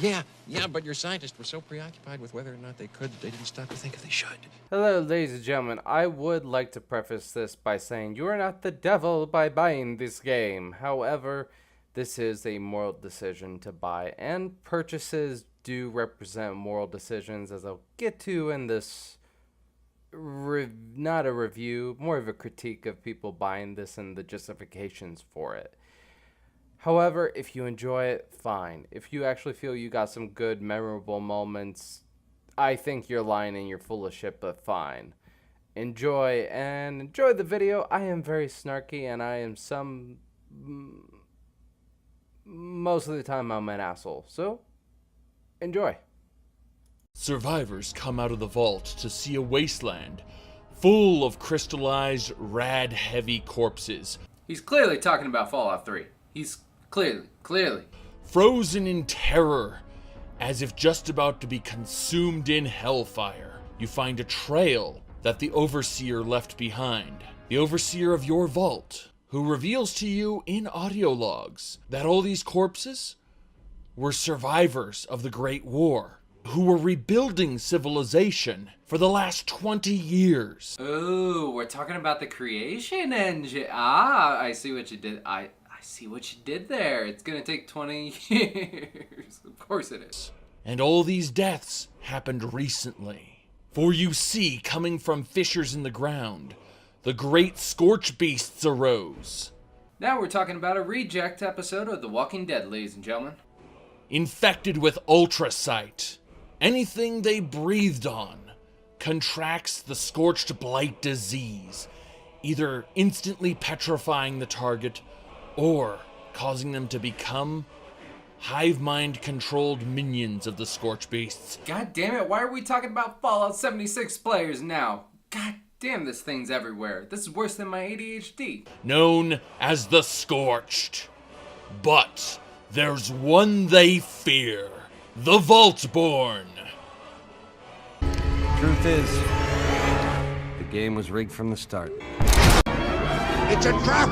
Yeah, but your scientists were so preoccupied with whether or not they could that they didn't stop to think if they should. Hello, ladies and gentlemen. I would like to preface this by saying you are not the devil by buying this game. However, this is a moral decision to buy, and purchases do represent moral decisions, as I'll get to in this, not a review, more of a critique of people buying this and the justifications for it. However, if you enjoy it, fine. If you actually feel you got some good, memorable moments, I think you're lying and you're full of shit, but fine. Enjoy the video. I am very snarky and I am most of the time I'm an asshole. So, enjoy. Survivors come out of the vault to see a wasteland full of crystallized, rad-heavy corpses, He's clearly talking about Fallout 3. He's clearly. frozen in terror, as if just about to be consumed in hellfire. You find a trail that the Overseer left behind. The Overseer of your vault, who reveals to you in audio logs that all these corpses were survivors of the Great War, who were rebuilding civilization for the last 20 years. Oh, we're talking about the creation engine. Ah, I see what you did. I see what you did there. It's gonna take 20 years. Of course it is. And all these deaths happened recently. For you see, coming from fissures in the ground, the great scorch beasts arose, Now we're talking about a reject episode of The Walking Dead, ladies and gentlemen. infected with ultrasight. Anything they breathed on contracts the scorched blight disease, either instantly petrifying the target or causing them to become hive mind controlled minions of the scorch beasts. God damn it, why are we talking about Fallout 76 players now? God damn, this thing's everywhere. This is worse than my ADHD. Known as the Scorched. But there's one they fear, the Vaultborn. Truth is, the game was rigged from the start. It's a trap!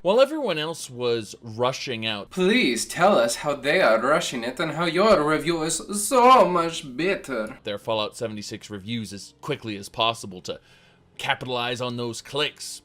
While everyone else was rushing out, Please tell us how they are rushing it and how your review is so much better. their Fallout 76 reviews as quickly as possible to capitalize on those clicks,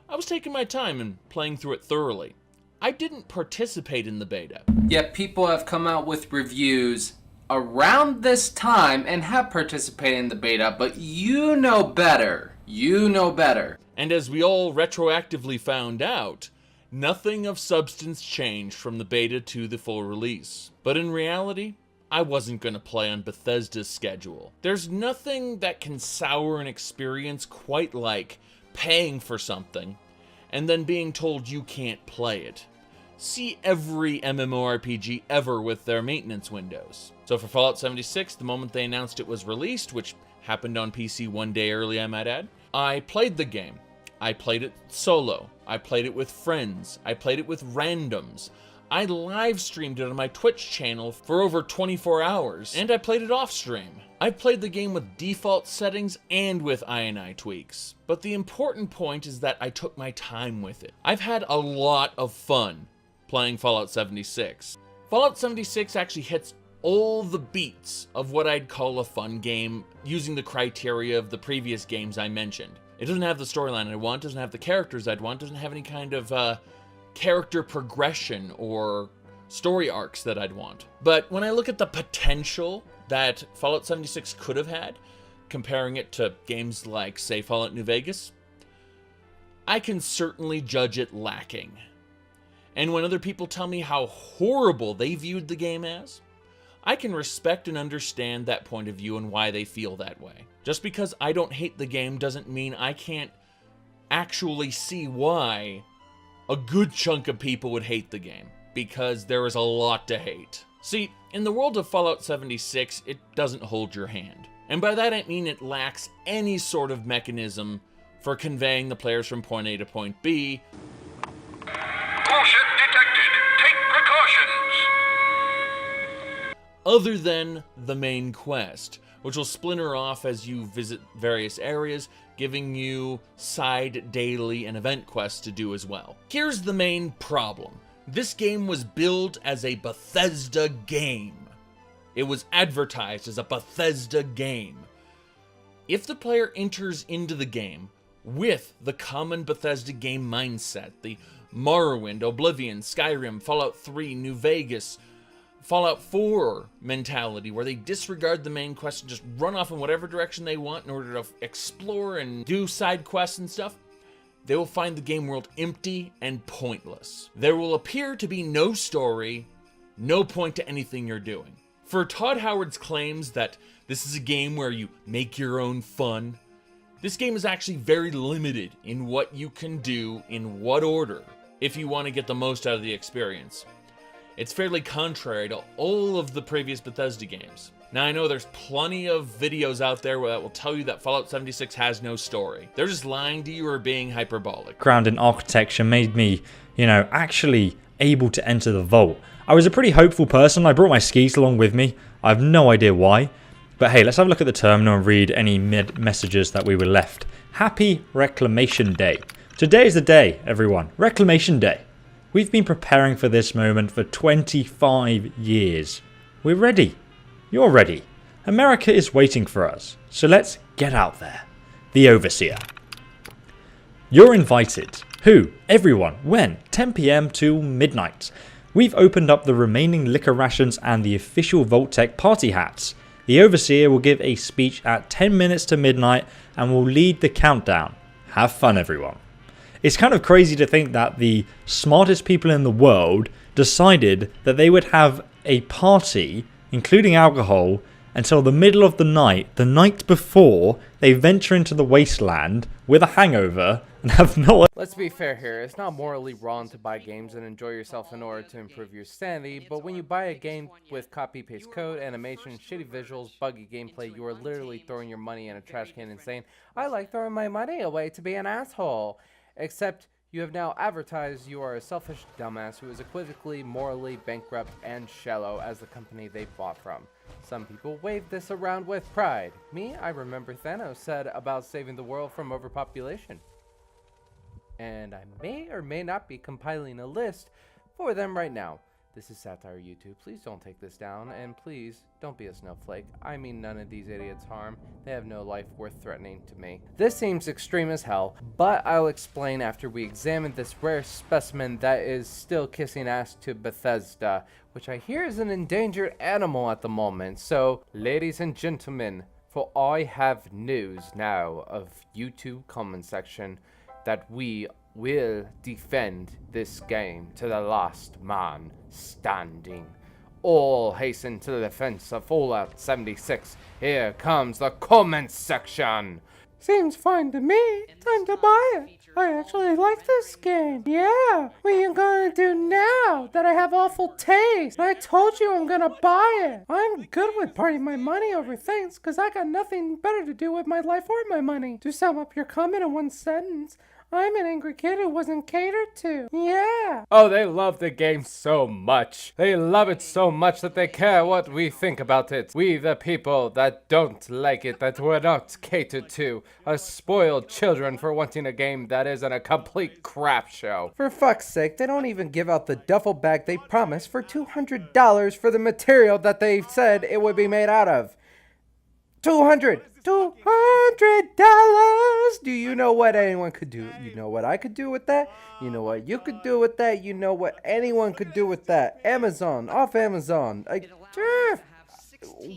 I was taking my time and playing through it thoroughly. I didn't participate in the beta. Yet people have come out with reviews around this time and have participated in the beta, but you know better. You know better. And as we all retroactively found out, nothing of substance changed from the beta to the full release. But in reality, I wasn't going to play on Bethesda's schedule. There's nothing that can sour an experience quite like paying for something and then being told you can't play it. See every MMORPG ever with their maintenance windows. So for Fallout 76, the moment they announced it was released, which happened on PC one day early, I might add, I played the game. I played it solo. I played it with friends. I played it with randoms. I live streamed it on my Twitch channel for over 24 hours, and I played it off stream. I played the game with default settings and with INI tweaks. But the important point is that I took my time with it. I've had a lot of fun playing Fallout 76. Fallout 76 actually hits all the beats of what I'd call a fun game using the criteria of the previous games I mentioned. It doesn't have the storyline I want, doesn't have the characters I'd want, doesn't have any kind of character progression or story arcs that I'd want. But when I look at the potential that Fallout 76 could have had, comparing it to games like, say, Fallout New Vegas, I can certainly judge it lacking. And when other people tell me how horrible they viewed the game as, I can respect and understand that point of view and why they feel that way. Just because I don't hate the game doesn't mean I can't actually see why a good chunk of people would hate the game, because there is a lot to hate. See, in the world of Fallout 76, it doesn't hold your hand. And by that I mean it lacks any sort of mechanism for conveying the players from point A to point B. Bullshit detected. Take precautions. Other than the main quest, which will splinter off as you visit various areas, giving you side, daily, and event quests to do as well. Here's the main problem. This game was billed as a Bethesda game. It was advertised as a Bethesda game. If the player enters into the game with the common Bethesda game mindset, the Morrowind, Oblivion, Skyrim, Fallout 3, New Vegas, Fallout 4 mentality, where they disregard the main quest and just run off in whatever direction they want in order to explore and do side quests and stuff, they will find the game world empty and pointless. There will appear to be no story, no point to anything you're doing. For Todd Howard's claims that this is a game where you make your own fun, this game is actually very limited in what you can do in what order if you want to get the most out of the experience. It's fairly contrary to all of the previous Bethesda games. Now, I know there's plenty of videos out there that will tell you that Fallout 76 has no story. They're just lying to you or being hyperbolic. Background in architecture made me, actually able to enter the vault. I was a pretty hopeful person. I brought my skis along with me. I have no idea why. But hey, let's have a look at the terminal and read any messages that we were left. Happy Reclamation Day. Today is the day, everyone. Reclamation Day. We've been preparing for this moment for 25 years. We're ready. You're ready. America is waiting for us. So let's get out there. The Overseer. You're invited. Who? Everyone. When? 10 PM to midnight. We've opened up the remaining liquor rations and the official Vault-Tec party hats. The Overseer will give a speech at 10 minutes to midnight and will lead the countdown. Have fun, everyone. It's kind of crazy to think that the smartest people in the world decided that they would have a party, including alcohol, until the middle of the night before they venture into the wasteland with a hangover and have no... Let's be fair here, it's not morally wrong to buy games and enjoy yourself in order to improve your sanity, but when you buy a game with copy-paste code, animation, shitty visuals, buggy gameplay, you are literally throwing your money in a trash can and saying, I like throwing my money away to be an asshole. Except you have now advertised you are a selfish dumbass who is equivocally, morally bankrupt and shallow as the company they bought from. Some people wave this around with pride. Me, I remember Thanos said about saving the world from overpopulation. And I may or may not be compiling a list for them right now. This is satire, YouTube. Please don't take this down, and please don't be a snowflake. I mean none of these idiots harm. They have no life worth threatening to me. This seems extreme as hell, but I'll explain after we examine this rare specimen that is still kissing ass to Bethesda, which I hear is an endangered animal at the moment. So, ladies and gentlemen, for I have news now of YouTube comment section that we will defend this game to the last man standing. All hasten to the defense of Fallout 76. Here comes the comment section. Seems fine to me. Time to buy it. I actually like this game. Yeah. What are you gonna do now that I have awful taste? I told you I'm gonna buy it. I'm good with parting my money over things because I got nothing better to do with my life or my money. To sum up your comment in one sentence, I'm an angry kid who wasn't catered to. Yeah. Oh, they love the game so much. They love it so much that they care what we think about it. We, the people that don't like it, that we're not catered to, are spoiled children for wanting a game that isn't a complete crap show. For fuck's sake, they don't even give out the duffel bag they promised for $200 for the material that they said it would be made out of. $200. Do you know what anyone could do? You know what I could do with that? You know what you could do with that? You know what anyone could do with that? Amazon, off Amazon.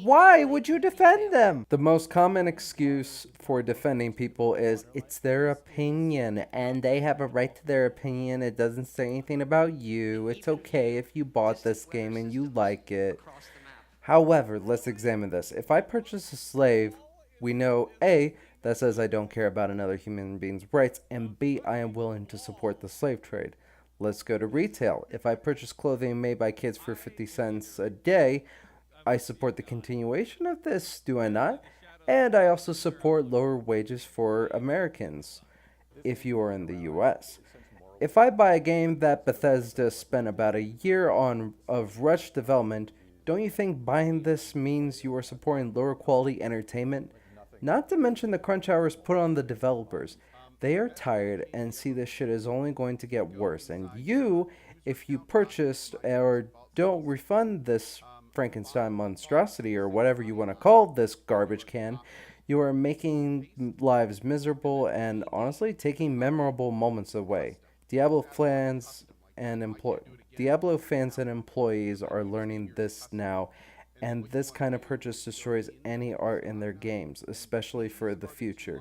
Why would you defend them? The most common excuse for defending people is it's their opinion and they have a right to their opinion. It doesn't say anything about you. It's okay if you bought this game and you like it. However, let's examine this. If I purchase a slave, we know A, that says I don't care about another human being's rights, and B, I am willing to support the slave trade. Let's go to retail. If I purchase clothing made by kids for 50 cents a day, I support the continuation of this, do I not? And I also support lower wages for Americans, if you are in the US. If I buy a game that Bethesda spent about a year on of rushed development, don't you think buying this means you are supporting lower quality entertainment? Not to mention the crunch hours put on the developers. They are tired and see this shit is only going to get worse. And you, If you purchased or don't refund this Frankenstein monstrosity or whatever you want to call this garbage can, you are making lives miserable and honestly taking memorable moments away. Diablo fans and employees are learning this now, and this kind of purchase destroys any art in their games, especially for the future.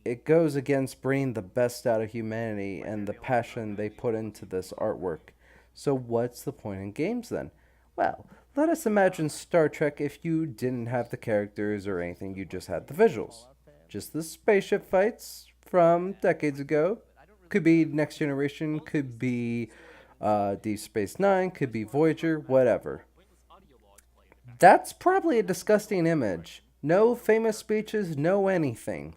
It goes against bringing the best out of humanity and the passion they put into this artwork. So what's the point in games then? Well, let us imagine Star Trek if you didn't have the characters or anything, you just had the visuals. Just the spaceship fights from decades ago. Could be Next Generation, could be Deep Space Nine, could be Voyager, whatever. That's probably a disgusting image. No famous speeches, no anything.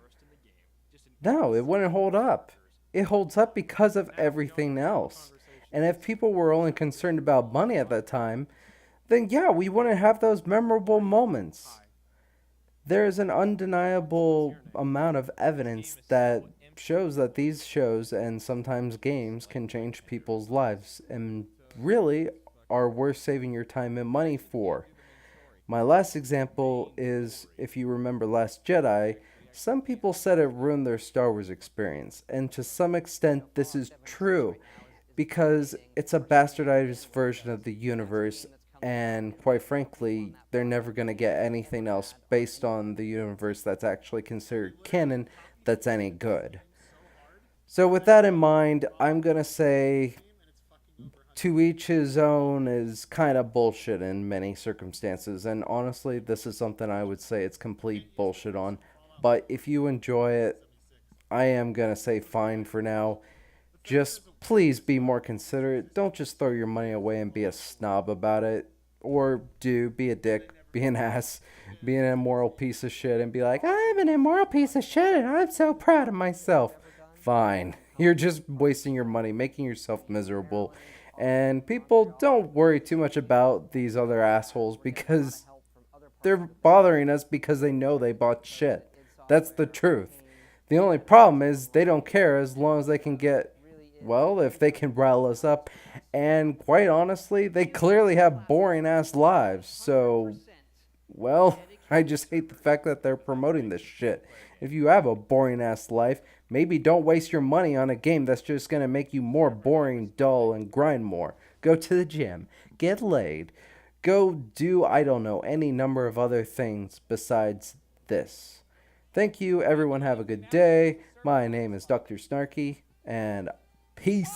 No, it wouldn't hold up. It holds up because of everything else. And if people were only concerned about money at that time, then yeah, we wouldn't have those memorable moments. There is an undeniable amount of evidence that shows that these shows and sometimes games can change people's lives and really are worth saving your time and money for. My last example is, if you remember Last Jedi, some people said it ruined their Star Wars experience, and to some extent this is true, because it's a bastardized version of the universe, and quite frankly, they're never going to get anything else based on the universe that's actually considered canon that's any good. So with that in mind, I'm going to say to each his own is kind of bullshit in many circumstances, and honestly, this is something I would say it's complete bullshit on. But if you enjoy it, I am going to say fine for now. Just please be more considerate. Don't just throw your money away and be a snob about it. Or be a dick, be an ass, be an immoral piece of shit and be like, I'm an immoral piece of shit and I'm so proud of myself. Fine. You're just wasting your money, making yourself miserable. And people, don't worry too much about these other assholes because they're bothering us because they know they bought shit. That's the truth. The only problem is they don't care as long as they can get, well, if they can rile us up. And quite honestly, they clearly have boring ass lives. So, well, I just hate the fact that they're promoting this shit. If you have a boring ass life, maybe don't waste your money on a game that's just going to make you more boring, dull, and grind more. Go to the gym. Get laid. Go do, I don't know, any number of other things besides this. Thank you, everyone. Have a good day. My name is Dr. Snarky, and peace.